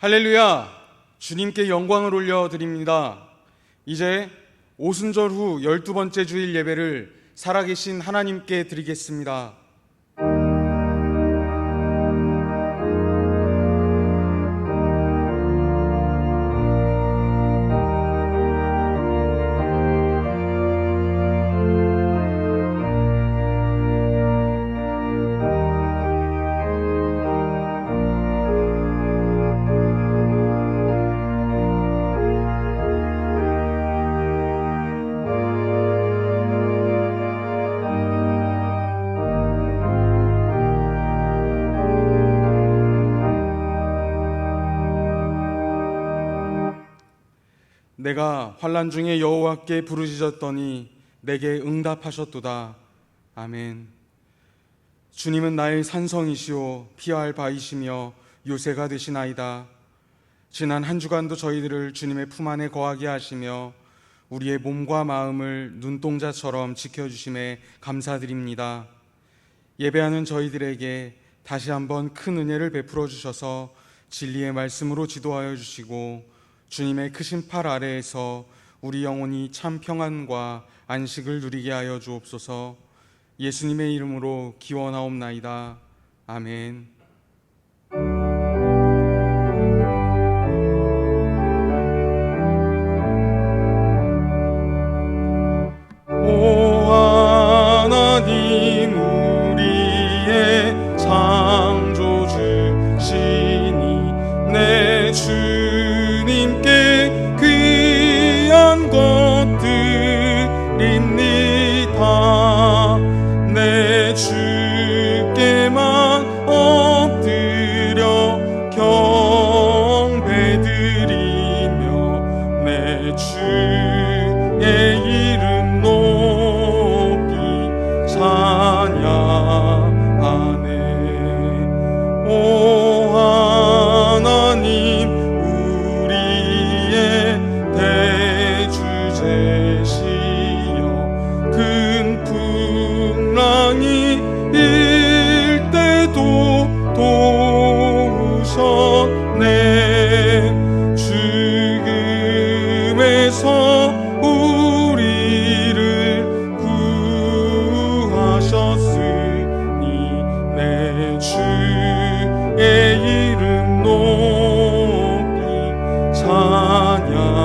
할렐루야! 주님께 영광을 올려드립니다. 이제 오순절 후 12번째 주일 예배를 살아계신 하나님께 드리겠습니다. 내가 환난 중에 여호와께 부르짖었더니 내게 응답하셨도다. 아멘. 주님은 나의 산성이시오 피할 바이시며 요새가 되시나이다. 지난 한 주간도 저희들을 주님의 품 안에 거하게 하시며 우리의 몸과 마음을 눈동자처럼 지켜주심에 감사드립니다. 예배하는 저희들에게 다시 한번 큰 은혜를 베풀어 주셔서 진리의 말씀으로 지도하여 주시고 주님의 크신 팔 아래에서 우리 영혼이 참 평안과 안식을 누리게 하여 주옵소서. 예수님의 이름으로 기원하옵나이다. 아멘. 오 하나님 우리의 창조주시니 내 주님께 귀한 것들입니다. 내 주께만 엎드려 경배드리며 내 주의 이름 높이 찬양하네. 오 하나님 우리의 대주제시여 큰 풍랑이 일 때도 도우셨네. 죽음에서 우리를 구하셨으니 내 주의 이름 높이 찬양하네.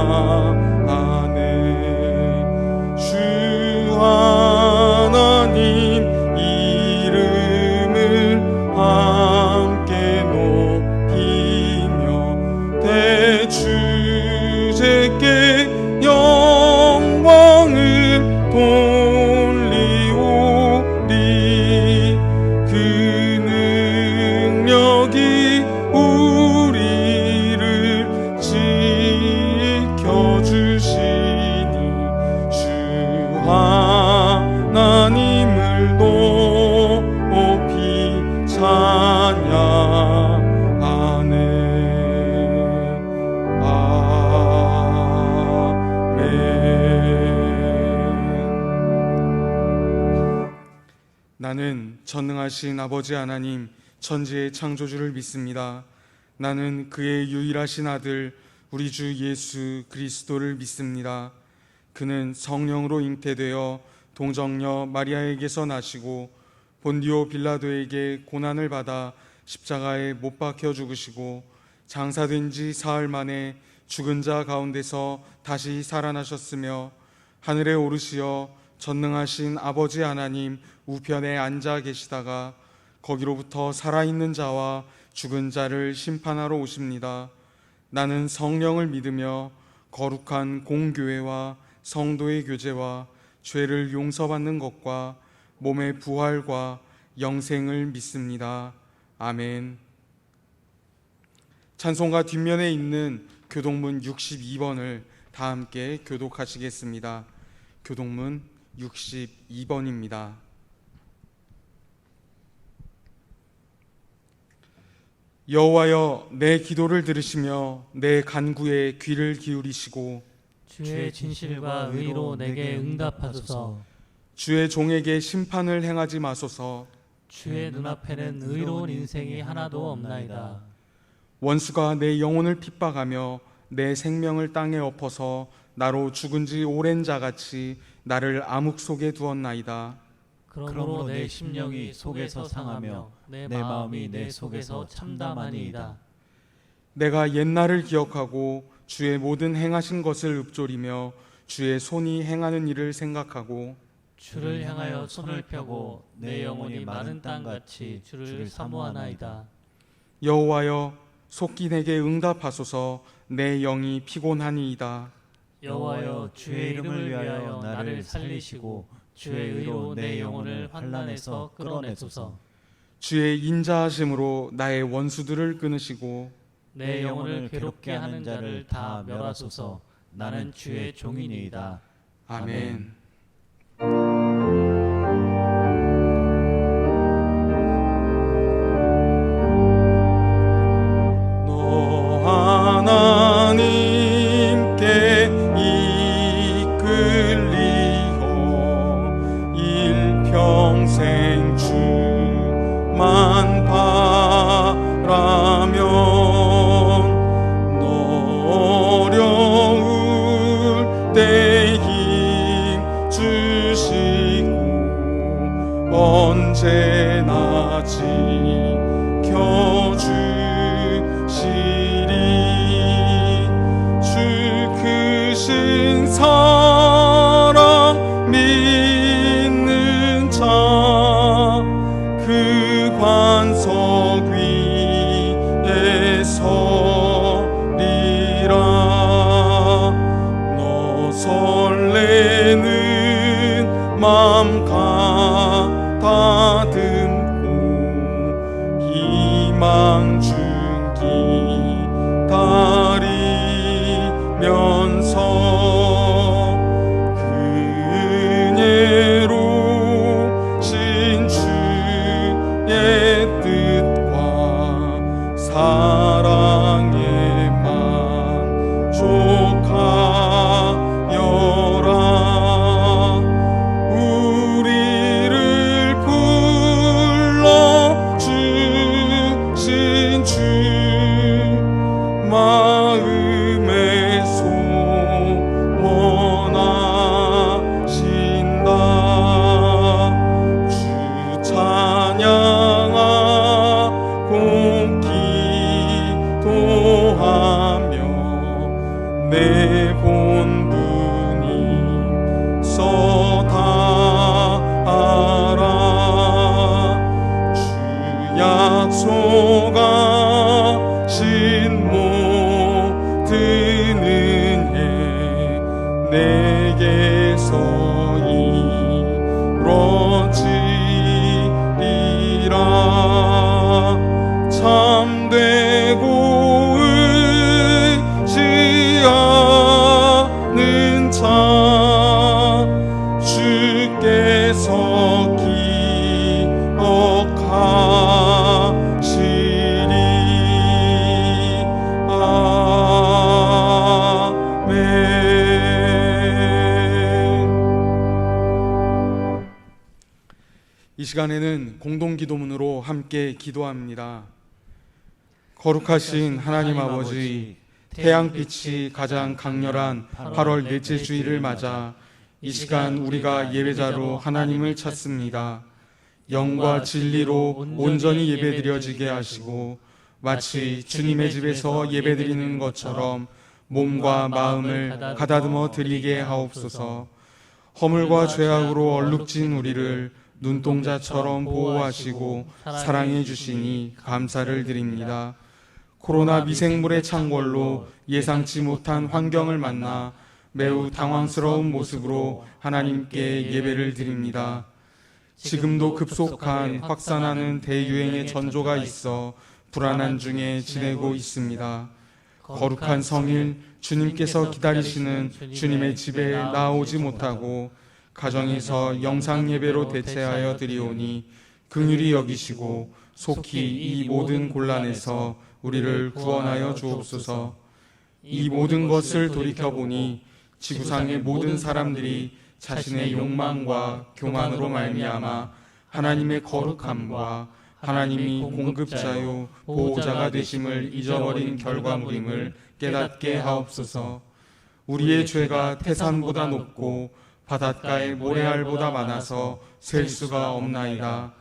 주 하나님 이름을 함께 높이며 대주제께 영광을 돌리오리. 그 능력이 우리를 지켜주시니 주 하나님을 높이 찬양하네. 아멘. 나는 전능하신 아버지 하나님 천지의 창조주를 믿습니다. 나는 그의 유일하신 아들 우리 주 예수 그리스도를 믿습니다. 그는 성령으로 잉태되어 동정녀 마리아에게서 나시고 본디오 빌라도에게 고난을 받아 십자가에 못 박혀 죽으시고 장사된 지 사흘 만에 죽은 자 가운데서 다시 살아나셨으며 하늘에 오르시어 전능하신 아버지 하나님 우편에 앉아 계시다가 거기로부터 살아있는 자와 죽은 자를 심판하러 오십니다. 나는 성령을 믿으며 거룩한 공교회와 성도의 교제와 죄를 용서받는 것과 몸의 부활과 영생을 믿습니다. 아멘. 찬송가 뒷면에 있는 교동문 62번을 다 함께 교독하시겠습니다. 교동문 62번입니다. 여호와여 내 기도를 들으시며 내 간구에 귀를 기울이시고 주의 진실과 의로 내게 응답하소서. 주의 종에게 심판을 행하지 마소서. 주의 눈앞에는 의로운 인생이 하나도 없나이다. 원수가 내 영혼을 핍박하며 내 생명을 땅에 엎어서 나로 죽은 지 오랜 자같이 나를 암흑 속에 두었나이다. 그러므로 내 심령이 속에서 상하며 내 마음이 내 속에서 참담하니이다. 내가 옛날을 기억하고 주의 모든 행하신 것을 읊조리며 주의 손이 행하는 일을 생각하고 주를 향하여 손을 펴고 내 영혼이 마른 땅같이 주를 사모하나이다. 여호와여 속히 내게 응답하소서. 내 영이 피곤하니이다. 여호와여 주의 이름을 위하여 나를 살리시고 주의 의로 내 영혼을 환난에서 끌어내소서. 주의 인자하심으로 나의 원수들을 끊으시고 내 영혼을 괴롭게 하는 자를 다 멸하소서. 나는 주의 종이니이다. 아멘. 너 하나님께 이끌리어 일평생 주만 바라면 너 어려울 때 힘 주시고 언제나 지켜주시리. 주 크신 사랑 믿는 자 그 관석 위에 서리라. 너 설레는 맘 가다듬고 희망 중기 다리면서 은혜로신 주의 뜻과 사랑에만 족하여라. 우리를 불러주신 주 마음에 소원하신다. 주 찬양하고 기도하며 내 본분이 써다하라. 주 약속하신 모든 은혜 내게서 이루어지리라. 참되고 의지하는 자 주께서 기억하시리. 아멘. 이 시간에는 공동기도문으로 함께 기도합니다. 거룩하신 하나님 아버지, 태양빛이 가장 강렬한 8월 넷째 주일을 맞아 이 시간 우리가 예배자로 하나님을 찾습니다. 영과 진리로 온전히 예배드려지게 하시고 마치 주님의 집에서 예배드리는 것처럼 몸과 마음을 가다듬어 드리게 하옵소서. 허물과 죄악으로 얼룩진 우리를 눈동자처럼 보호하시고 사랑해 주시니 감사를 드립니다. 코로나 미생물의 창궐로 예상치 못한 환경을 만나 매우 당황스러운 모습으로 하나님께 예배를 드립니다. 지금도 급속한 확산하는 대유행의 전조가 있어 불안한 중에 지내고 있습니다. 거룩한 성일 주님께서 기다리시는 주님의 집에 나오지 못하고 가정에서 영상 예배로 대체하여 드리오니 긍휼히 여기시고 속히 이 모든 곤란에서 우리를 구원하여 주옵소서. 이 모든 것을 돌이켜보니 지구상의 모든 사람들이 자신의 욕망과 교만으로 말미암아 하나님의 거룩함과 하나님이 공급자요 보호자가 되심을 잊어버린 결과물임을 깨닫게 하옵소서. 우리의 죄가 태산보다 높고 바닷가의 모래알보다 많아서 셀 수가 없나이다.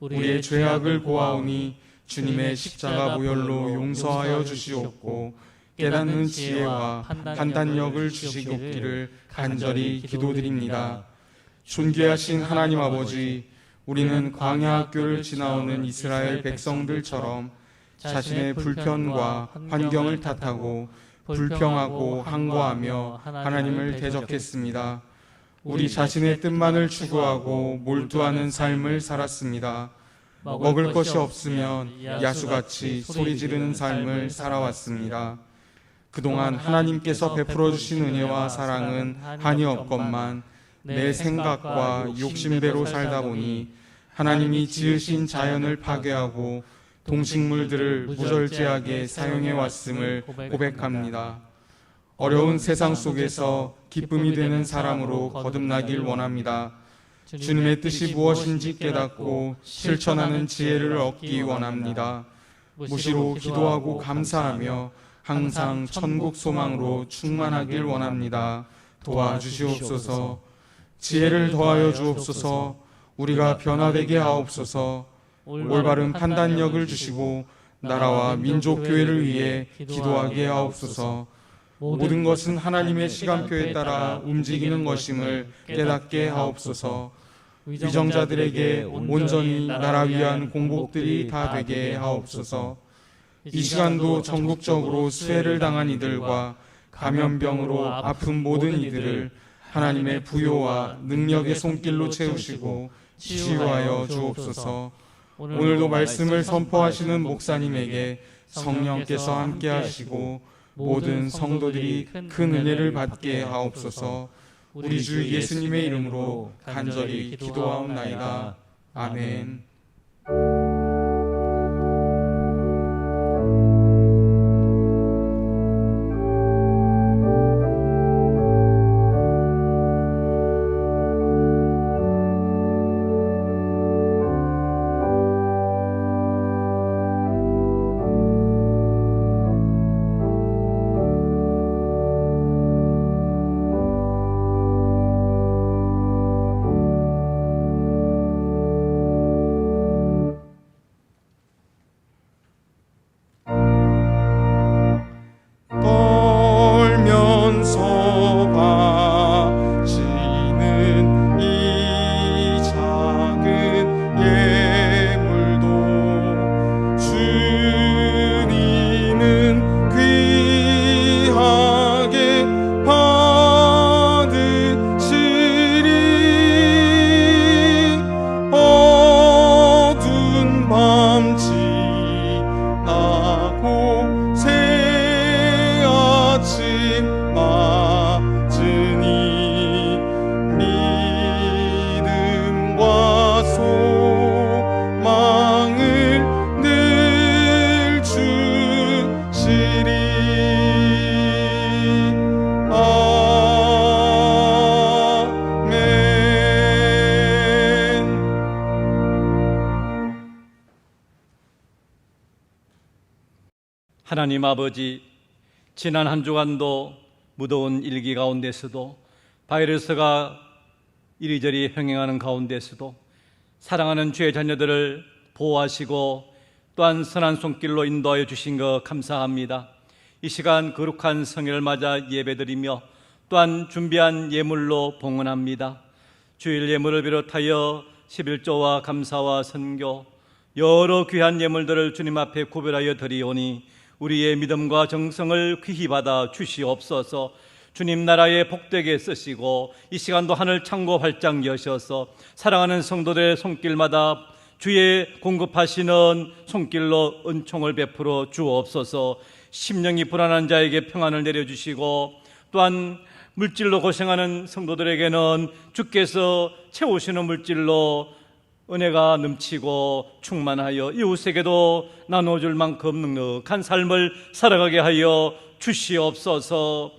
우리의 죄악을 고하오니 주님의 십자가 보혈로 용서하여 주시옵고 깨닫는 지혜와 판단력을 주시옵기를 간절히 기도드립니다. 존귀하신 하나님 아버지, 우리는 광야 학교를 지나오는 이스라엘 백성들처럼 자신의 불편과 환경을 탓하고 불평하고 항거하며 하나님을 대적했습니다. 우리 자신의 뜻만을 추구하고 몰두하는 삶을 살았습니다. 먹을 것이 없으면 야수같이 소리 지르는 삶을 살아왔습니다. 그동안 하나님께서 베풀어 주신 은혜와 사랑은 한이 없건만 내 생각과 욕심대로 살다 보니 하나님이 지으신 자연을 파괴하고 동식물들을 무절제하게 사용해 왔음을 고백합니다. 어려운 세상 속에서 기쁨이 되는 사람으로 거듭나길 원합니다. 주님의 뜻이 무엇인지 깨닫고 실천하는 지혜를 얻기 원합니다. 무시로 기도하고 감사하며 항상 천국 소망으로 충만하길 원합니다. 도와주시옵소서. 지혜를 더하여 주옵소서. 우리가 변화되게 하옵소서. 올바른 판단력을 주시고 나라와 민족 교회를 위해 기도하게 하옵소서. 모든 것은 하나님의 시간표에 따라 움직이는 것임을 깨닫게 하옵소서. 위정자들에게 온전히 나라 위한 공복들이 다 되게 하옵소서. 이 시간도 전국적으로 수해를 당한 이들과 감염병으로 아픈 모든 이들을 하나님의 부요와 능력의 손길로 채우시고 치유하여 주옵소서. 오늘도 말씀을 선포하시는 목사님에게 성령께서 함께 하시고 모든 성도들이 큰 은혜를 받게 하옵소서. 우리 주 예수님의 이름으로 간절히 기도하옵나이다. 아멘. 하나님 아버지, 지난 한 주간도 무더운 일기 가운데서도 바이러스가 이리저리 흥행하는 가운데서도 사랑하는 주의 자녀들을 보호하시고 또한 선한 손길로 인도하여 주신 것 감사합니다. 이 시간 거룩한 성회를 맞아 예배드리며 또한 준비한 예물로 봉헌합니다. 주일 예물을 비롯하여 11조와 감사와 선교 여러 귀한 예물들을 주님 앞에 구별하여 드리오니 우리의 믿음과 정성을 귀히 받아 주시옵소서. 주님 나라에 복되게 쓰시고 이 시간도 하늘 창고 활짝 여셔서 사랑하는 성도들의 손길마다 주의 공급하시는 손길로 은총을 베풀어 주옵소서. 심령이 불안한 자에게 평안을 내려주시고 또한 물질로 고생하는 성도들에게는 주께서 채우시는 물질로 은혜가 넘치고 충만하여 이웃에게도 나눠줄 만큼 넉넉한 삶을 살아가게 하여 주시옵소서.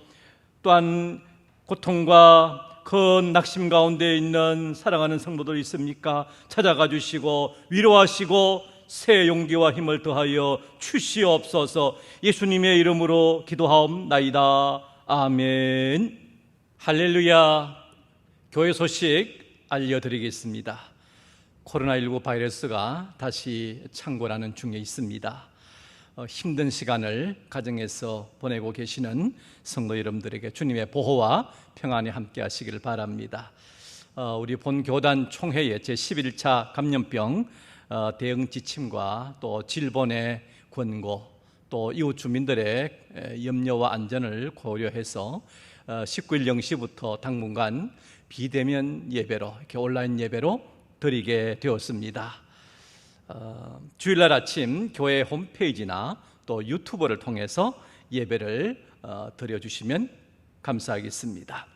또한 고통과 큰 낙심 가운데 있는 사랑하는 성도들 있습니까? 찾아가 주시고 위로하시고 새 용기와 힘을 더하여 주시옵소서. 예수님의 이름으로 기도하옵나이다. 아멘. 할렐루야. 교회 소식 알려드리겠습니다. 코로나19 바이러스가 다시 창궐하는 중에 있습니다. 힘든 시간을 가정에서 보내고 계시는 성도 여러분들에게 주님의 보호와 평안이 함께 하시기를 바랍니다. 우리 본 교단 총회의 제11차 감염병 대응 지침과 또 질본의 권고, 또 이웃 주민들의 염려와 안전을 고려해서 19일 0시부터 당분간 비대면 예배로, 이렇게 온라인 예배로 드리게 되었습니다. 주일날 아침 교회 홈페이지나 또 유튜브를 통해서 예배를 드려주시면 감사하겠습니다.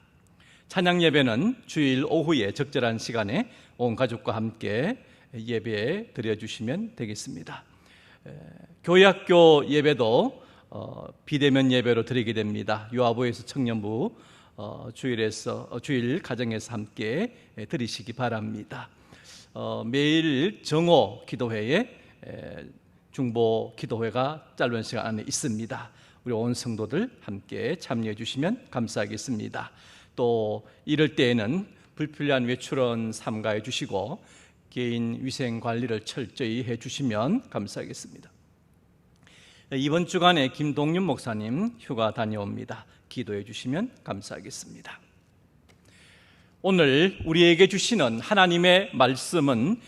찬양 예배는 주일 오후에 적절한 시간에 온 가족과 함께 예배 드려주시면 되겠습니다. 교회 학교 예배도 비대면 예배로 드리게 됩니다. 유아부에서 청년부 주일 가정에서 함께 드리시기 바랍니다. 매일 정오 기도회에 중보 기도회가 짧은 시간 안에 있습니다. 우리 온 성도들 함께 참여해 주시면 감사하겠습니다. 또 이럴 때에는 불필요한 외출은 삼가해 주시고 개인 위생 관리를 철저히 해 주시면 감사하겠습니다. 이번 주간에 김동윤 목사님 휴가 다녀옵니다. 기도해 주시면 감사하겠습니다. 오늘 우리에게 주시는 하나님의 말씀은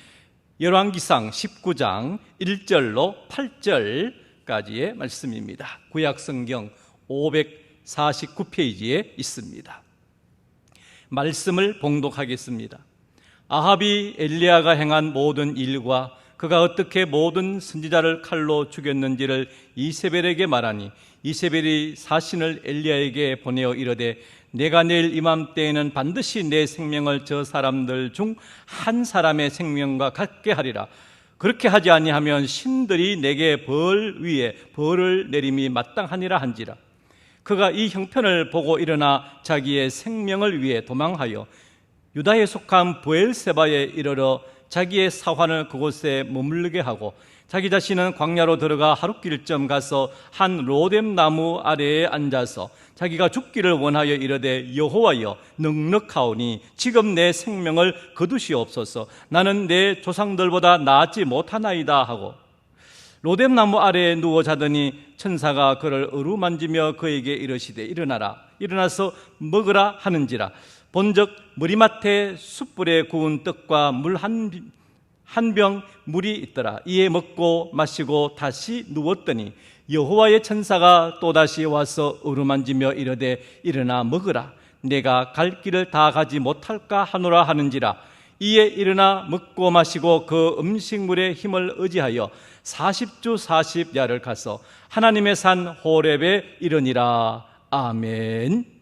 열왕기상 19장 1절로 8절까지의 말씀입니다. 구약성경 549페이지에 있습니다. 말씀을 봉독하겠습니다. 아합이 엘리야가 행한 모든 일과 그가 어떻게 모든 선지자를 칼로 죽였는지를 이세벨에게 말하니 이세벨이 사신을 엘리야에게 보내어 이르되 내가 내일 이맘때에는 반드시 내 생명을 저 사람들 중 한 사람의 생명과 같게 하리라. 그렇게 하지 아니하면 신들이 내게 벌 위에 벌을 내림이 마땅하니라 한지라. 그가 이 형편을 보고 일어나 자기의 생명을 위해 도망하여 유다에 속한 브엘세바에 이르러 자기의 사환을 그곳에 머물게 하고 자기 자신은 광야로 들어가 하룻길쯤 가서 한 로뎀 나무 아래에 앉아서 자기가 죽기를 원하여 이르되 여호와여 넉넉하오니 지금 내 생명을 거두시옵소서. 나는 내 조상들보다 나았지 못하나이다 하고 로뎀 나무 아래에 누워 자더니 천사가 그를 어루만지며 그에게 이르시되 일어나라. 일어나서 먹으라 하는지라. 본즉 머리맡에 숯불에 구운 떡과 물 한 병 물이 있더라. 이에 먹고 마시고 다시 누웠더니 여호와의 천사가 또다시 와서 어루만지며 이르되 일어나 먹으라. 내가 갈 길을 다 가지 못할까 하노라 하는지라. 이에 일어나 먹고 마시고 그 음식물의 힘을 의지하여 40주 40야를 가서 하나님의 산 호렙에 이르니라. 아멘.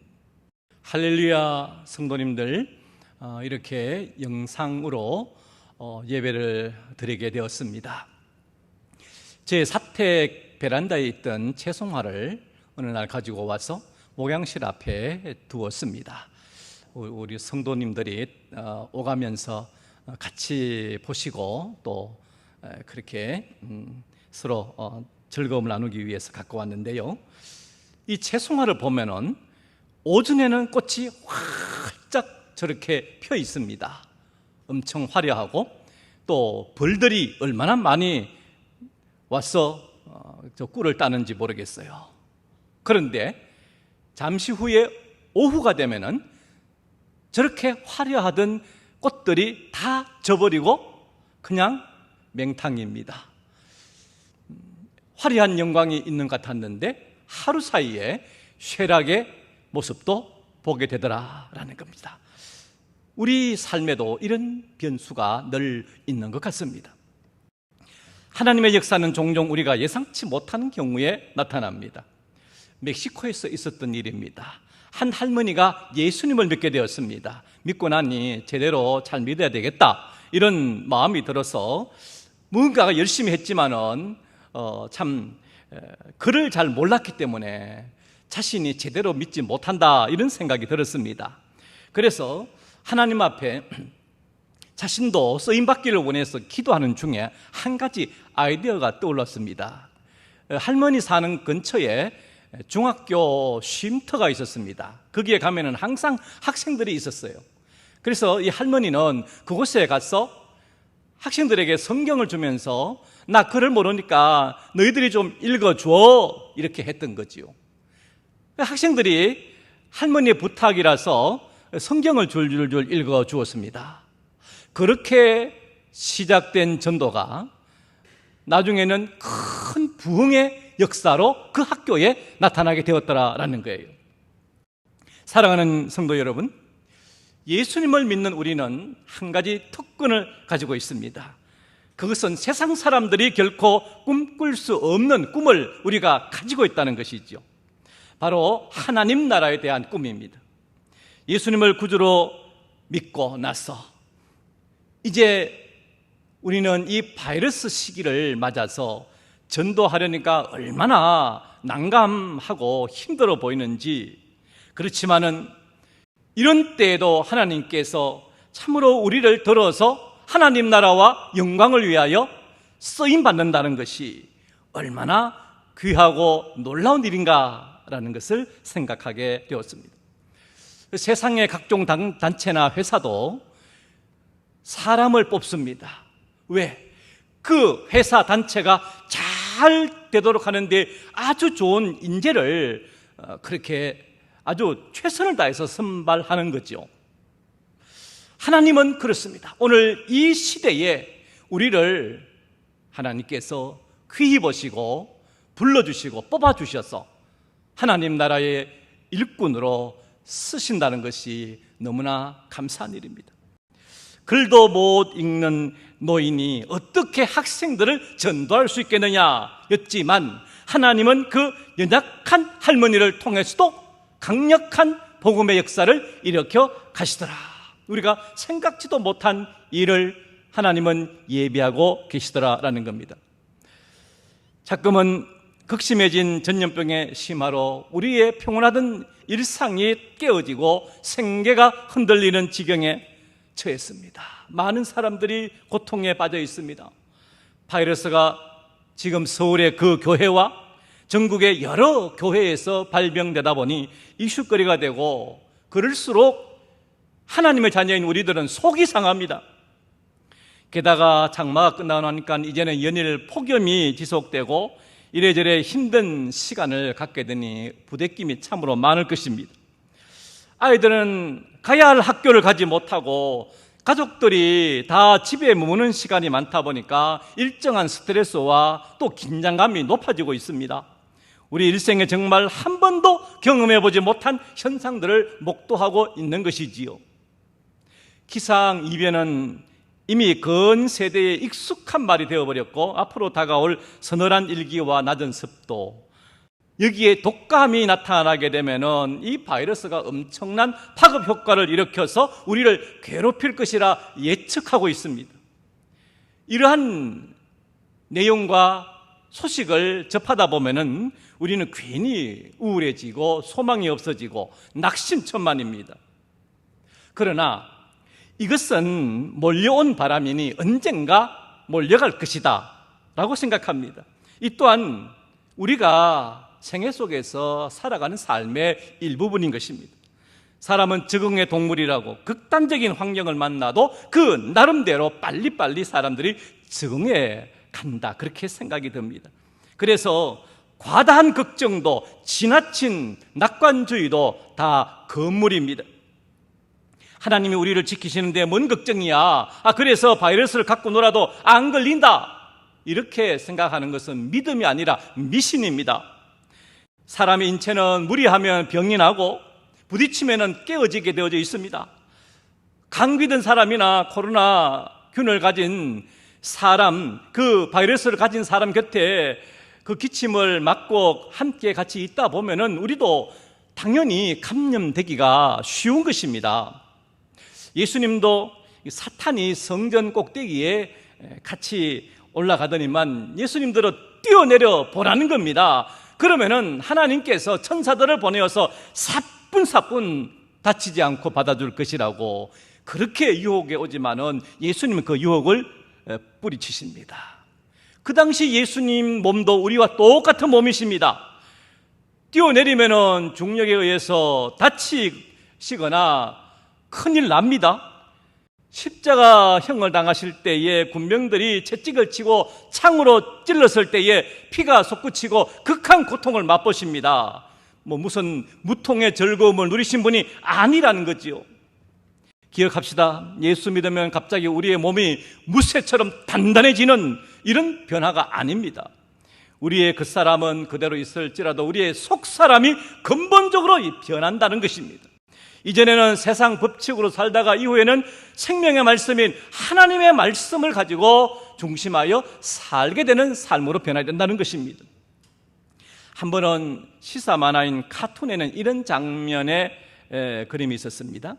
할렐루야. 성도님들, 이렇게 영상으로 예배를 드리게 되었습니다. 제 사택 베란다에 있던 채송화를 어느 날 가지고 와서 목양실 앞에 두었습니다. 우리 성도님들이 오가면서 같이 보시고 또 그렇게 서로 즐거움을 나누기 위해서 갖고 왔는데요. 이 채송화를 보면은 오전에는 꽃이 활짝 저렇게 펴 있습니다. 엄청 화려하고 또 벌들이 얼마나 많이 와서 저 꿀을 따는지 모르겠어요. 그런데 잠시 후에 오후가 되면은 저렇게 화려하던 꽃들이 다 져버리고 그냥 맹탕입니다. 화려한 영광이 있는 것 같았는데 하루 사이에 쇠락의 모습도 보게 되더라라는 겁니다. 우리 삶에도 이런 변수가 늘 있는 것 같습니다. 하나님의 역사는 종종 우리가 예상치 못하는 경우에 나타납니다. 멕시코에서 있었던 일입니다. 한 할머니가 예수님을 믿게 되었습니다. 믿고 나니 제대로 잘 믿어야 되겠다 이런 마음이 들어서 뭔가 열심히 했지만은 글을 잘 몰랐기 때문에 자신이 제대로 믿지 못한다 이런 생각이 들었습니다. 그래서 하나님 앞에 자신도 쓰임받기를 원해서 기도하는 중에 한 가지 아이디어가 떠올랐습니다. 할머니 사는 근처에 중학교 쉼터가 있었습니다. 거기에 가면은 항상 학생들이 있었어요. 그래서 이 할머니는 그곳에 가서 학생들에게 성경을 주면서 나 글을 모르니까 너희들이 좀 읽어줘 이렇게 했던 거지요. 학생들이 할머니의 부탁이라서 성경을 줄줄줄 읽어주었습니다. 그렇게 시작된 전도가 나중에는 큰 부흥의 역사로 그 학교에 나타나게 되었더라라는 거예요. 사랑하는 성도 여러분, 예수님을 믿는 우리는 한 가지 특권을 가지고 있습니다. 그것은 세상 사람들이 결코 꿈꿀 수 없는 꿈을 우리가 가지고 있다는 것이죠. 바로 하나님 나라에 대한 꿈입니다. 예수님을 구주로 믿고 나서 이제 우리는 이 바이러스 시기를 맞아서 전도하려니까 얼마나 난감하고 힘들어 보이는지, 그렇지만은 이런 때에도 하나님께서 참으로 우리를 들어서 하나님 나라와 영광을 위하여 쓰임받는다는 것이 얼마나 귀하고 놀라운 일인가라는 것을 생각하게 되었습니다. 세상의 각종 단체나 회사도 사람을 뽑습니다. 왜? 그 회사 단체가 잘 되도록 하는데 아주 좋은 인재를 그렇게 아주 최선을 다해서 선발하는 거죠. 하나님은 그렇습니다. 오늘 이 시대에 우리를 하나님께서 귀히 보시고 불러주시고 뽑아주셔서 하나님 나라의 일꾼으로 쓰신다는 것이 너무나 감사한 일입니다. 글도 못 읽는 노인이 어떻게 학생들을 전도할 수 있겠느냐 였지만, 하나님은 그 연약한 할머니를 통해서도 강력한 복음의 역사를 일으켜 가시더라. 우리가 생각지도 못한 일을 하나님은 예비하고 계시더라라는 겁니다. 자꾸만 극심해진 전염병의 심화로 우리의 평온하던 일상이 깨어지고 생계가 흔들리는 지경에 처했습니다. 많은 사람들이 고통에 빠져 있습니다. 바이러스가 지금 서울의 그 교회와 전국의 여러 교회에서 발병되다 보니 이슈거리가 되고, 그럴수록 하나님의 자녀인 우리들은 속이 상합니다. 게다가 장마가 끝나고 나니까 이제는 연일 폭염이 지속되고 이래저래 힘든 시간을 갖게 되니 부대낌이 참으로 많을 것입니다. 아이들은 가야 할 학교를 가지 못하고 가족들이 다 집에 머무는 시간이 많다 보니까 일정한 스트레스와 또 긴장감이 높아지고 있습니다. 우리 일생에 정말 한 번도 경험해보지 못한 현상들을 목도하고 있는 것이지요. 기상이변은 이미 근 세대에 익숙한 말이 되어버렸고, 앞으로 다가올 서늘한 일기와 낮은 습도, 여기에 독감이 나타나게 되면은 이 바이러스가 엄청난 파급 효과를 일으켜서 우리를 괴롭힐 것이라 예측하고 있습니다. 이러한 내용과 소식을 접하다 보면은 우리는 괜히 우울해지고 소망이 없어지고 낙심천만입니다. 그러나 이것은 몰려온 바람이니 언젠가 몰려갈 것이다 라고 생각합니다. 이 또한 우리가 생애 속에서 살아가는 삶의 일부분인 것입니다. 사람은 적응의 동물이라고, 극단적인 환경을 만나도 그 나름대로 빨리빨리 사람들이 적응해 간다, 그렇게 생각이 듭니다. 그래서 과다한 걱정도 지나친 낙관주의도 다 건물입니다. 하나님이 우리를 지키시는데 뭔 걱정이야, 그래서 바이러스를 갖고 놀아도 안 걸린다, 이렇게 생각하는 것은 믿음이 아니라 미신입니다. 사람의 인체는 무리하면 병이 나고 부딪히면 깨어지게 되어져 있습니다. 감기 든 사람이나 코로나균을 가진 사람, 그 바이러스를 가진 사람 곁에 그 기침을 맡고 함께 같이 있다 보면은 우리도 당연히 감염되기가 쉬운 것입니다. 예수님도 사탄이 성전 꼭대기에 같이 올라가더니만 예수님들은 뛰어내려 보라는 겁니다. 그러면은 하나님께서 천사들을 보내어서 사뿐사뿐 다치지 않고 받아줄 것이라고, 그렇게 유혹에 오지만은 예수님은 그 유혹을 뿌리치십니다. 그 당시 예수님 몸도 우리와 똑같은 몸이십니다. 뛰어내리면은 중력에 의해서 다치시거나 큰일 납니다. 십자가형을 당하실 때에 군병들이 채찍을 치고 창으로 찔렀을 때에 피가 솟구치고 극한 고통을 맛보십니다. 무슨 무통의 즐거움을 누리신 분이 아니라는 거지요. 기억합시다. 예수 믿으면 갑자기 우리의 몸이 무쇠처럼 단단해지는 이런 변화가 아닙니다. 우리의 겉사람은 그대로 있을지라도 우리의 속사람이 근본적으로 변한다는 것입니다. 이전에는 세상 법칙으로 살다가 이후에는 생명의 말씀인 하나님의 말씀을 가지고 중심하여 살게 되는 삶으로 변해야 된다는 것입니다. 한 번은 시사 만화인 카툰에는 이런 장면의 그림이 있었습니다.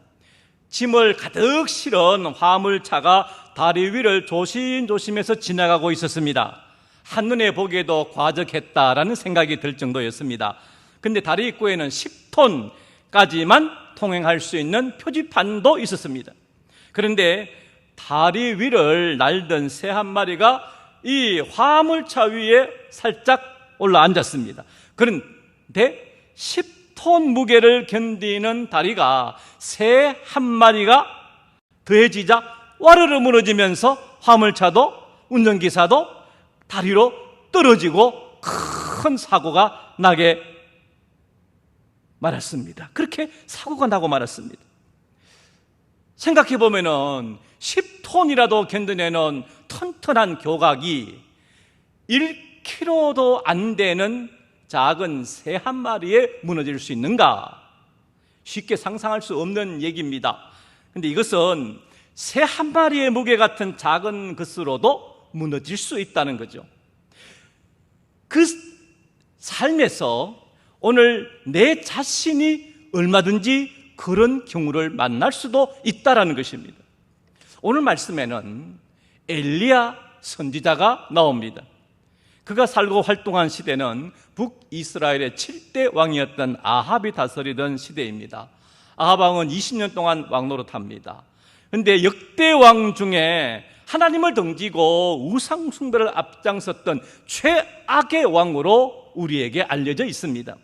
짐을 가득 실은 화물차가 다리 위를 조심조심해서 지나가고 있었습니다. 한눈에 보기에도 과적했다라는 생각이 들 정도였습니다. 근데 다리 입구에는 10톤까지만 통행할 수 있는 표지판도 있었습니다. 그런데 다리 위를 날던 새 한 마리가 이 화물차 위에 살짝 올라앉았습니다. 그런데 10톤 무게를 견디는 다리가 새 한 마리가 더해지자 와르르 무너지면서 화물차도 운전기사도 다리로 떨어지고 큰 사고가 나게 말았습니다. 그렇게 사고가 나고 말았습니다. 생각해 보면은 10톤이라도 견뎌내는 튼튼한 교각이 1kg도 안 되는 작은 새 한 마리에 무너질 수 있는가? 쉽게 상상할 수 없는 얘기입니다. 근데 이것은 새 한 마리의 무게 같은 작은 것으로도 무너질 수 있다는 거죠. 그 삶에서 오늘 내 자신이 얼마든지 그런 경우를 만날 수도 있다는 것입니다. 오늘 말씀에는 엘리야 선지자가 나옵니다. 그가 살고 활동한 시대는 북이스라엘의 7대 왕이었던 아합이 다스리던 시대입니다. 아합 왕은 20년 동안 왕노릇합니다. 그런데 역대 왕 중에 하나님을 등지고 우상 숭배를 앞장섰던 최악의 왕으로 우리에게 알려져 있습니다.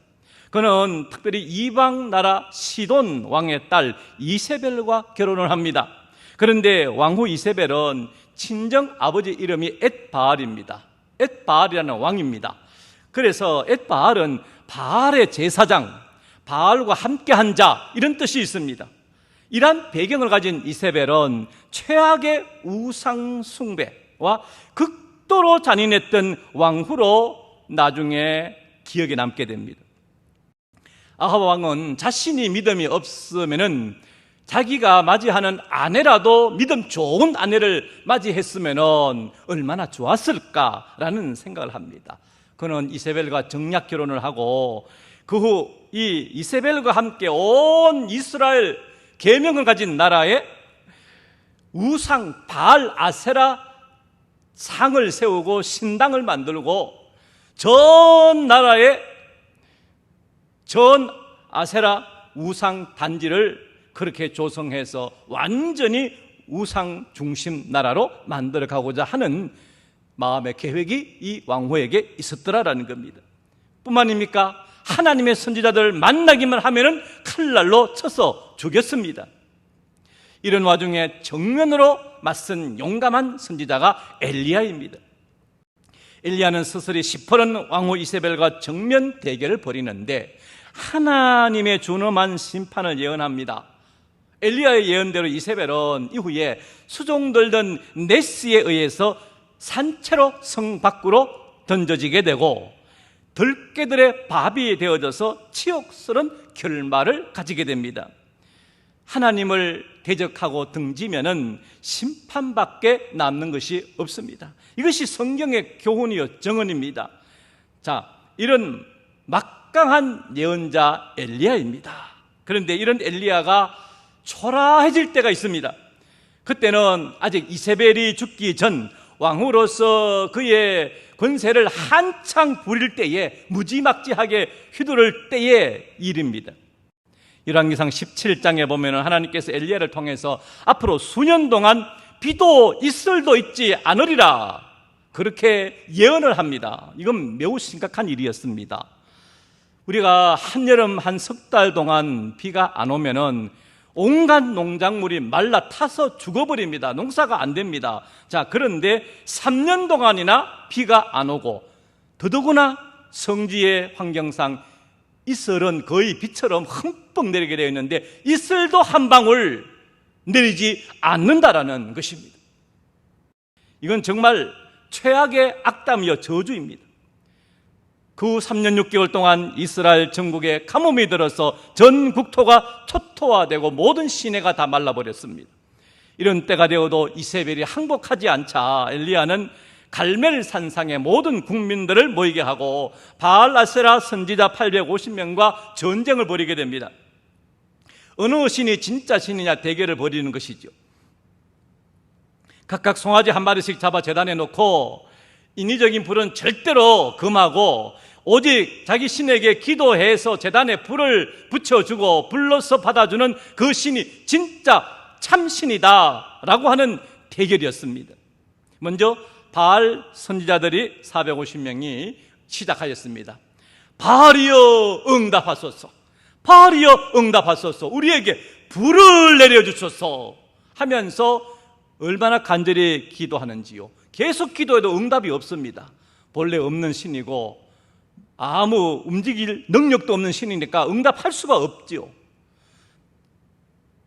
그는 특별히 이방 나라 시돈 왕의 딸 이세벨과 결혼을 합니다. 그런데 왕후 이세벨은 친정 아버지 이름이 엣바알입니다. 엣바알이라는 왕입니다. 그래서 엣바알은 바알의 제사장, 바알과 함께한 자 이런 뜻이 있습니다. 이러한 배경을 가진 이세벨은 최악의 우상 숭배와 극도로 잔인했던 왕후로 나중에 기억에 남게 됩니다. 아합 왕은 자신이 믿음이 없으면은 자기가 맞이하는 아내라도 믿음 좋은 아내를 맞이했으면은 얼마나 좋았을까라는 생각을 합니다. 그는 이세벨과 정략 결혼을 하고 그 후 이 이세벨과 함께 온 이스라엘 계명을 가진 나라에 우상 바알 아세라 상을 세우고 신당을 만들고 전 나라에 전 아세라 우상 단지를 그렇게 조성해서 완전히 우상 중심 나라로 만들어 가고자 하는 마음의 계획이 이 왕후에게 있었더라라는 겁니다. 뿐만입니까? 하나님의 선지자들 만나기만 하면은 칼날로 쳐서 죽였습니다. 이런 와중에 정면으로 맞선 용감한 선지자가 엘리야입니다. 엘리야는 스스로 시퍼런 왕후 이세벨과 정면 대결을 벌이는데 하나님의 준엄한 심판을 예언합니다. 엘리야의 예언대로 이세벨은 이후에 수종들던 네스에 의해서 산채로 성 밖으로 던져지게 되고 들깨들의 밥이 되어져서 치욕스러운 결말을 가지게 됩니다. 하나님을 대적하고 등지면은 심판밖에 남는 것이 없습니다. 이것이 성경의 교훈이요 정언입니다. 자, 이런 막강한 예언자 엘리야입니다. 그런데 이런 엘리야가 초라해질 때가 있습니다. 그때는 아직 이세벨이 죽기 전 왕으로서 그의 권세를 한창 부릴 때에 무지막지하게 휘두를 때의 일입니다. 열왕기상 17장에 보면 하나님께서 엘리야를 통해서 앞으로 수년 동안 비도 이슬도 있지 않으리라 그렇게 예언을 합니다. 이건 매우 심각한 일이었습니다. 우리가 한여름 한 석 달 동안 비가 안 오면은 온갖 농작물이 말라 타서 죽어버립니다. 농사가 안 됩니다. 자, 그런데 3년 동안이나 비가 안 오고 더더구나 성지의 환경상 이슬은 거의 비처럼 흠뻑 내리게 되어 있는데 이슬도 한 방울 내리지 않는다라는 것입니다. 이건 정말 최악의 악담이요 저주입니다. 그 3년 6개월 동안 이스라엘 전국에 가뭄이 들어서 전 국토가 초토화되고 모든 시내가 다 말라버렸습니다. 이런 때가 되어도 이세벨이 항복하지 않자 엘리야는 갈멜 산상에 모든 국민들을 모이게 하고 바알 아세라 선지자 850명과 전쟁을 벌이게 됩니다. 어느 신이 진짜 신이냐 대결을 벌이는 것이죠. 각각 송아지 한 마리씩 잡아 제단에 놓고 인위적인 불은 절대로 금하고 오직 자기 신에게 기도해서 제단에 불을 붙여주고 불로서 받아주는 그 신이 진짜 참신이다 라고 하는 대결이었습니다. 먼저 바알 선지자들이 450명이 시작하였습니다. 바알이여 응답하소서, 바알이여 응답하소서, 우리에게 불을 내려주소서 하면서 얼마나 간절히 기도하는지요. 계속 기도해도 응답이 없습니다. 본래 없는 신이고 아무 움직일 능력도 없는 신이니까 응답할 수가 없지요.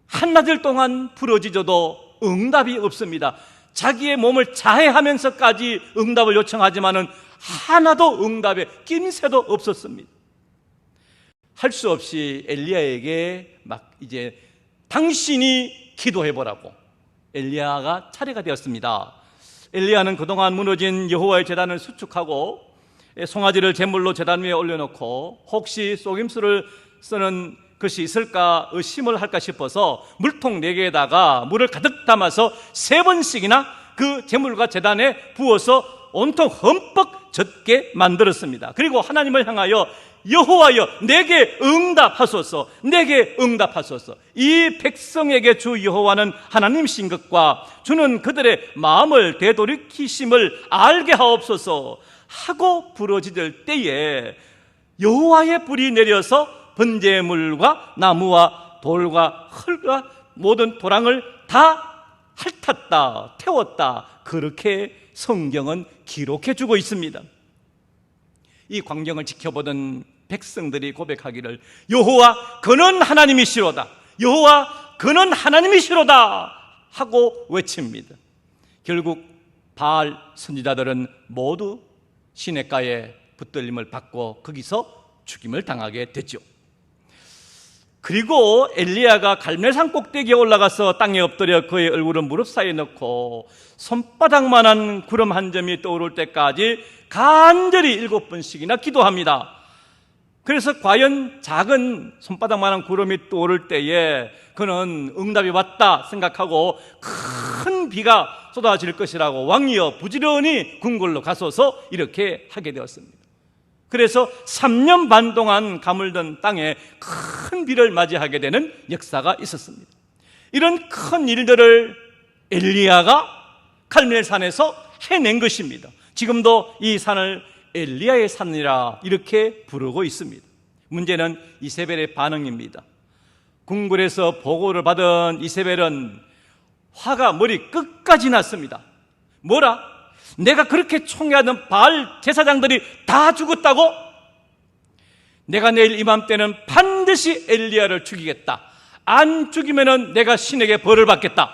한나절 동안 부러지져도 응답이 없습니다. 자기의 몸을 자해하면서까지 응답을 요청하지만은 하나도 응답에 낌새도 없었습니다. 할 수 없이 엘리야에게 막 이제 당신이 기도해보라고 엘리야가 차례가 되었습니다. 엘리야는 그동안 무너진 여호와의 제단을 수축하고 송아지를 제물로 제단 위에 올려놓고 혹시 속임수를 쓰는 것이 있을까 의심을 할까 싶어서 물통 4개에다가 물을 가득 담아서 3번씩이나 그 제물과 제단에 부어서 온통 흠뻑 젖게 만들었습니다. 그리고 하나님을 향하여 여호와여 내게 응답하소서, 내게 응답하소서. 이 백성에게 주 여호와는 하나님이신 것과 주는 그들의 마음을 되돌이키심을 알게 하옵소서 하고 부르짖을 때에 여호와의 불이 내려서 번제물과 나무와 돌과 흙과 모든 도랑을 다 핥았다, 태웠다, 그렇게 성경은 기록해 주고 있습니다. 이 광경을 지켜보던 백성들이 고백하기를 여호와 그는 하나님이시로다, 여호와 그는 하나님이시로다 하고 외칩니다. 결국 바알 선지자들은 모두 시냇가에 붙들림을 받고 거기서 죽임을 당하게 됐죠. 그리고 엘리야가 갈멜산 꼭대기에 올라가서 땅에 엎드려 그의 얼굴을 무릎 사이에 넣고 손바닥만한 구름 한 점이 떠오를 때까지 간절히 7번씩이나 기도합니다. 그래서 과연 작은 손바닥만한 구름이 떠오를 때에 그는 응답이 왔다 생각하고 큰 비가 쏟아질 것이라고 왕이여 부지런히 궁궐로 가소서 이렇게 하게 되었습니다. 그래서 3년 반 동안 가물던 땅에 큰 비를 맞이하게 되는 역사가 있었습니다. 이런 큰 일들을 엘리야가 갈멜산에서 해낸 것입니다. 지금도 이 산을 엘리야의 산이라 이렇게 부르고 있습니다. 문제는 이세벨의 반응입니다. 궁궐에서 보고를 받은 이세벨은 화가 머리 끝까지 났습니다. 뭐라? 내가 그렇게 총애하던 바알 제사장들이 다 죽었다고? 내가 내일 이맘때는 반드시 엘리야를 죽이겠다. 안 죽이면은 내가 신에게 벌을 받겠다.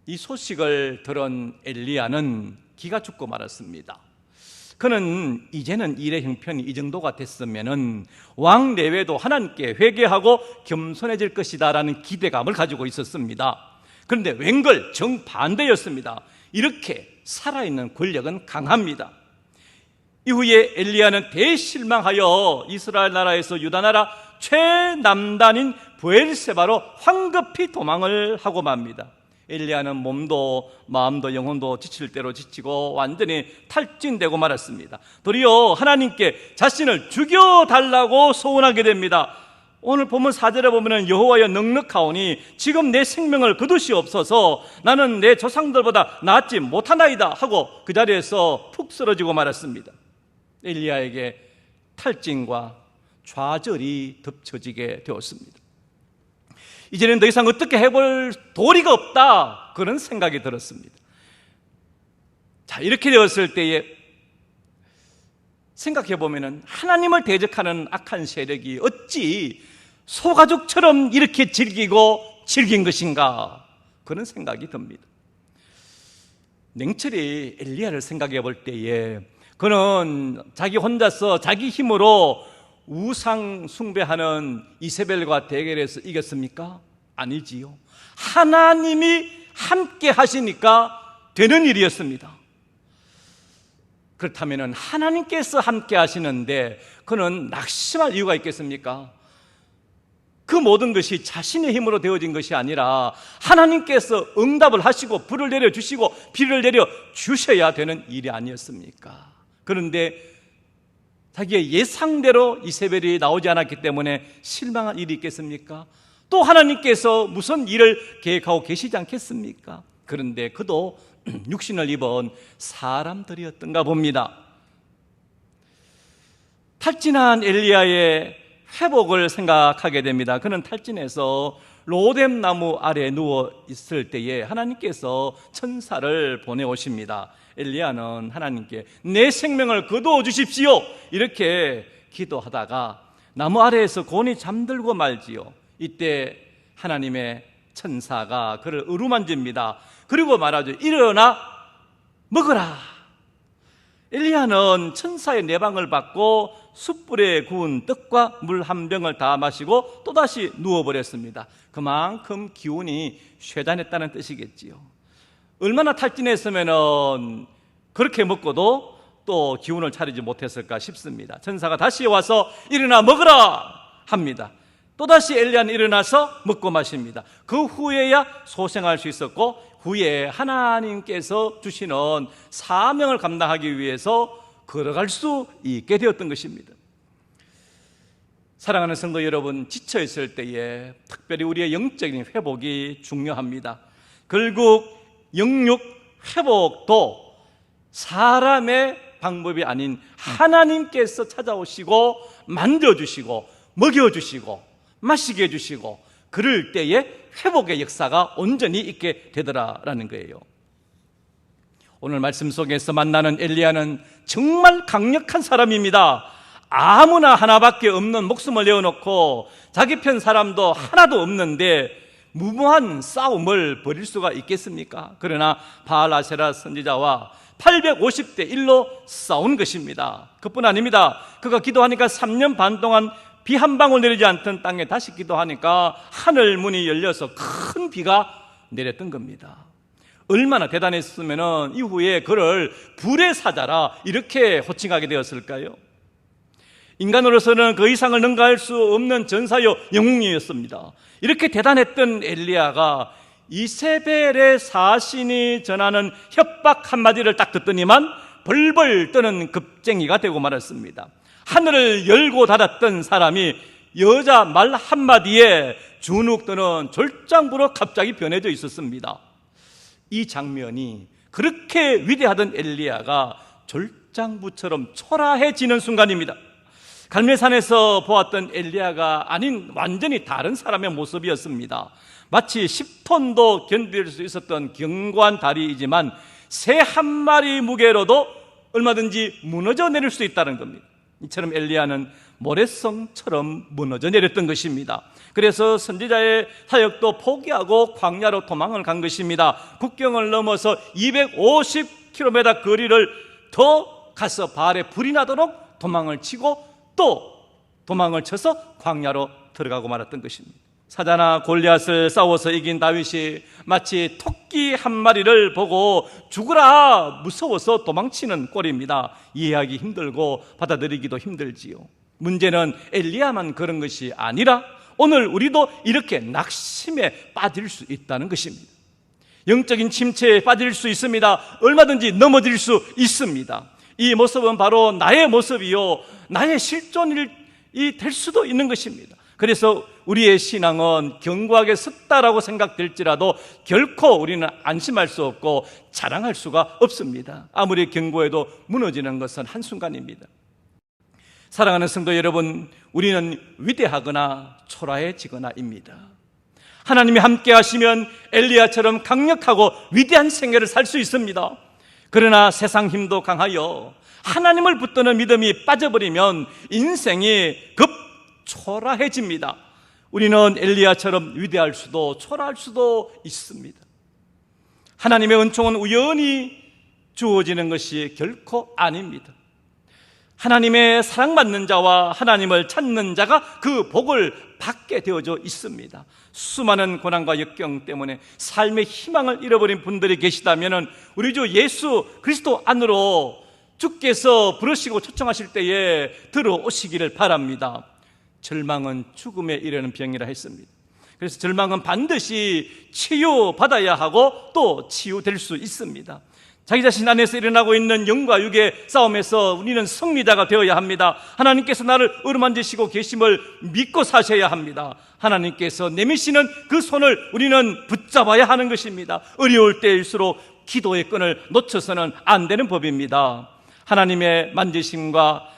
이 소식을 들은 엘리야는 기가 죽고 말았습니다. 그는 이제는 일의 형편이 이 정도가 됐으면은 왕 내외도 하나님께 회개하고 겸손해질 것이다라는 기대감을 가지고 있었습니다. 그런데 웬걸 정반대였습니다. 이렇게 살아있는 권력은 강합니다. 이후에 엘리야는 대실망하여 이스라엘 나라에서 유다 나라 최남단인 브엘세바로 황급히 도망을 하고 맙니다. 엘리야는 몸도 마음도 영혼도 지칠 대로 지치고 완전히 탈진되고 말았습니다. 도리어 하나님께 자신을 죽여달라고 소원하게 됩니다. 오늘 본문 4절에 보면 여호와여 넉넉하오니 지금 내 생명을 거두시옵소서 나는 내 조상들보다 낫지 못하나이다 하고 그 자리에서 푹 쓰러지고 말았습니다. 엘리야에게 탈진과 좌절이 덮쳐지게 되었습니다. 이제는 더 이상 어떻게 해볼 도리가 없다, 그런 생각이 들었습니다. 자, 이렇게 되었을 때에 생각해 보면은 하나님을 대적하는 악한 세력이 어찌 소가죽처럼 이렇게 즐긴 것인가, 그런 생각이 듭니다. 냉철히 엘리야를 생각해 볼 때에 그는 자기 혼자서 자기 힘으로 우상 숭배하는 이세벨과 대결해서 이겼습니까? 아니지요. 하나님이 함께 하시니까 되는 일이었습니다. 그렇다면 하나님께서 함께 하시는데 그는 낙심할 이유가 있겠습니까? 그 모든 것이 자신의 힘으로 되어진 것이 아니라 하나님께서 응답을 하시고 불을 내려주시고 비를 내려주셔야 되는 일이 아니었습니까? 그런데 자기의 예상대로 이세벨이 나오지 않았기 때문에 실망한 일이 있겠습니까? 또 하나님께서 무슨 일을 계획하고 계시지 않겠습니까? 그런데 그도 육신을 입은 사람들이었던가 봅니다. 탈진한 엘리야의 회복을 생각하게 됩니다. 그는 탈진해서 로뎀 나무 아래 누워 있을 때에 하나님께서 천사를 보내오십니다. 엘리야는 하나님께 내 생명을 거두어 주십시오 이렇게 기도하다가 나무 아래에서 곤히 잠들고 말지요. 이때 하나님의 천사가 그를 어루만집니다. 그리고 말하죠. 일어나 먹어라. 엘리야는 천사의 내방을 받고 숯불에 구운 떡과 물 한 병을 다 마시고 또다시 누워버렸습니다. 그만큼 기운이 쇠잔했다는 뜻이겠지요. 얼마나 탈진했으면 그렇게 먹고도 또 기운을 차리지 못했을까 싶습니다. 천사가 다시 와서 일어나 먹으라 합니다. 또다시 엘리야는 일어나서 먹고 마십니다. 그 후에야 소생할 수 있었고 후에 하나님께서 주시는 사명을 감당하기 위해서 걸어갈 수 있게 되었던 것입니다. 사랑하는 성도 여러분, 지쳐있을 때에 특별히 우리의 영적인 회복이 중요합니다. 결국 영육 회복도 사람의 방법이 아닌 하나님께서 찾아오시고 만져주시고 먹여주시고 마시게 해주시고 그럴 때에 회복의 역사가 온전히 있게 되더라라는 거예요. 오늘 말씀 속에서 만나는 엘리야는 정말 강력한 사람입니다. 아무나 하나밖에 없는 목숨을 내어놓고 자기 편 사람도 하나도 없는데 무모한 싸움을 벌일 수가 있겠습니까? 그러나 바알 아세라 선지자와 850대 1로 싸운 것입니다. 그뿐 아닙니다. 그가 기도하니까 3년 반 동안 비 한 방울 내리지 않던 땅에 다시 기도하니까 하늘 문이 열려서 큰 비가 내렸던 겁니다. 얼마나 대단했으면 이후에 그를 불의 사자라 이렇게 호칭하게 되었을까요? 인간으로서는 그 이상을 능가할 수 없는 전사요 영웅이었습니다. 이렇게 대단했던 엘리야가 이세벨의 사신이 전하는 협박 한마디를 딱 듣더니만 벌벌 떠는 급쟁이가 되고 말았습니다. 하늘을 열고 닫았던 사람이 여자 말 한마디에 주눅 드는 졸장부로 갑자기 변해져 있었습니다. 이 장면이 그렇게 위대하던 엘리야가 졸장부처럼 초라해지는 순간입니다. 갈멜산에서 보았던 엘리야가 아닌 완전히 다른 사람의 모습이었습니다. 마치 10톤도 견딜 수 있었던 견고한 다리이지만 새 한 마리 무게로도 얼마든지 무너져 내릴 수 있다는 겁니다. 이처럼 엘리야는 모래성처럼 무너져 내렸던 것입니다. 그래서 선지자의 사역도 포기하고 광야로 도망을 간 것입니다. 국경을 넘어서 250km 거리를 더 가서 발에 불이 나도록 도망을 치고 또 도망을 쳐서 광야로 들어가고 말았던 것입니다. 사자나 골리앗을 싸워서 이긴 다윗이 마치 토끼 한 마리를 보고 죽으라 무서워서 도망치는 꼴입니다. 이해하기 힘들고 받아들이기도 힘들지요. 문제는 엘리야만 그런 것이 아니라 오늘 우리도 이렇게 낙심에 빠질 수 있다는 것입니다. 영적인 침체에 빠질 수 있습니다. 얼마든지 넘어질 수 있습니다. 이 모습은 바로 나의 모습이요 나의 실존이 될 수도 있는 것입니다. 그래서 우리의 신앙은 견고하게 섰다라고 생각될지라도 결코 우리는 안심할 수 없고 자랑할 수가 없습니다. 아무리 견고해도 무너지는 것은 한순간입니다. 사랑하는 성도 여러분, 우리는 위대하거나 초라해지거나입니다. 하나님이 함께 하시면 엘리야처럼 강력하고 위대한 생애를 살 수 있습니다. 그러나 세상 힘도 강하여 하나님을 붙드는 믿음이 빠져버리면 인생이 급 초라해집니다. 우리는 엘리야처럼 위대할 수도 초라할 수도 있습니다. 하나님의 은총은 우연히 주어지는 것이 결코 아닙니다. 하나님의 사랑받는 자와 하나님을 찾는 자가 그 복을 받게 되어져 있습니다. 수많은 고난과 역경 때문에 삶의 희망을 잃어버린 분들이 계시다면 우리 주 예수 그리스도 안으로 주께서 부르시고 초청하실 때에 들어오시기를 바랍니다. 절망은 죽음에 이르는 병이라 했습니다. 그래서 절망은 반드시 치유받아야 하고 또 치유될 수 있습니다. 자기 자신 안에서 일어나고 있는 영과 육의 싸움에서 우리는 승리자가 되어야 합니다. 하나님께서 나를 어루만지시고 계심을 믿고 사셔야 합니다. 하나님께서 내미시는 그 손을 우리는 붙잡아야 하는 것입니다. 어려울 때일수록 기도의 끈을 놓쳐서는 안 되는 법입니다. 하나님의 만지심과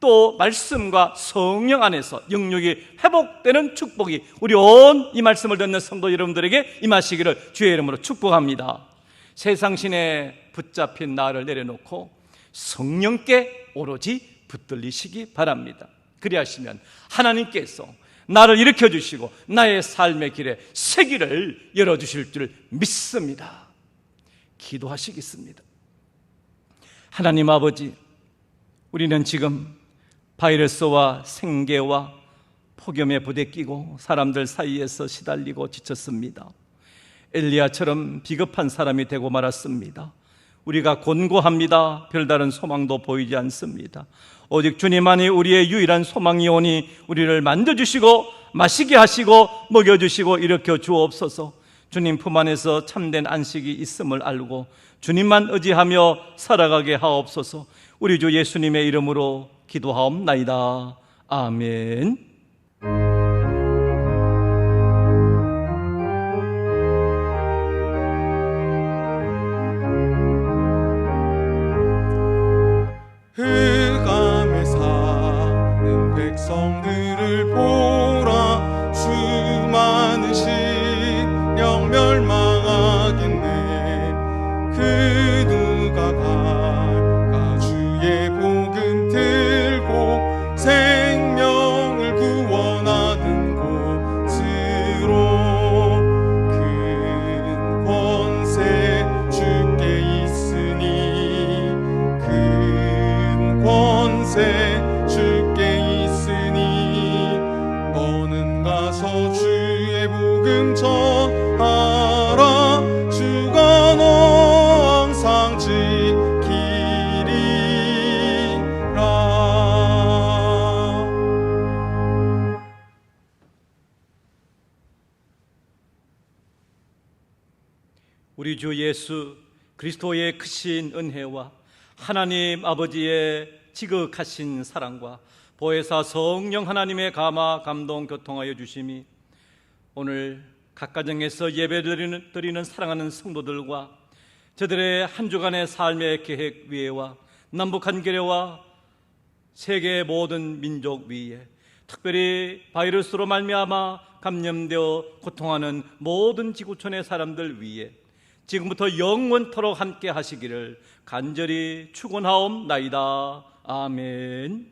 또 말씀과 성령 안에서 영육이 회복되는 축복이 우리 온 이 말씀을 듣는 성도 여러분들에게 임하시기를 주의 이름으로 축복합니다. 세상신에 붙잡힌 나를 내려놓고 성령께 오로지 붙들리시기 바랍니다. 그리하시면 하나님께서 나를 일으켜 주시고 나의 삶의 길에 새 길을 열어주실 줄 믿습니다. 기도하시겠습니다. 하나님 아버지, 우리는 지금 바이러스와 생계와 폭염에 부대끼고 사람들 사이에서 시달리고 지쳤습니다. 엘리야처럼 비겁한 사람이 되고 말았습니다. 우리가 곤고합니다. 별다른 소망도 보이지 않습니다. 오직 주님만이 우리의 유일한 소망이오니 우리를 만져주시고 마시게 하시고 먹여주시고 일으켜 주옵소서. 주님 품 안에서 참된 안식이 있음을 알고 주님만 의지하며 살아가게 하옵소서. 우리 주 예수님의 이름으로 기도하옵나이다. 아멘. 흑암에 사는 백성들을 보라. 수많은 신령 멸망하겠네. 그 누가 갈까? 주의 복음 들고 생명을 구원하는 곳으로. 큰 권세 주께 있으니 권세 주께 있으니 너는 가서 주의 복음 전하라. 주가 너 항상 지키리라. 우리 주 예수 그리스도의 크신 은혜와 하나님 아버지의 지극하신 사랑과 보혜사 성령 하나님의 감화 감동 교통하여 주심이 오늘 각 가정에서 예배드리는 사랑하는 성도들과 저들의 한 주간의 삶의 계획 위에와 남북한계례와 세계의 모든 민족 위에 특별히 바이러스로 말미암아 감염되어 고통하는 모든 지구촌의 사람들 위에 지금부터 영원토록 함께 하시기를 간절히 축원하옵나이다. 아멘.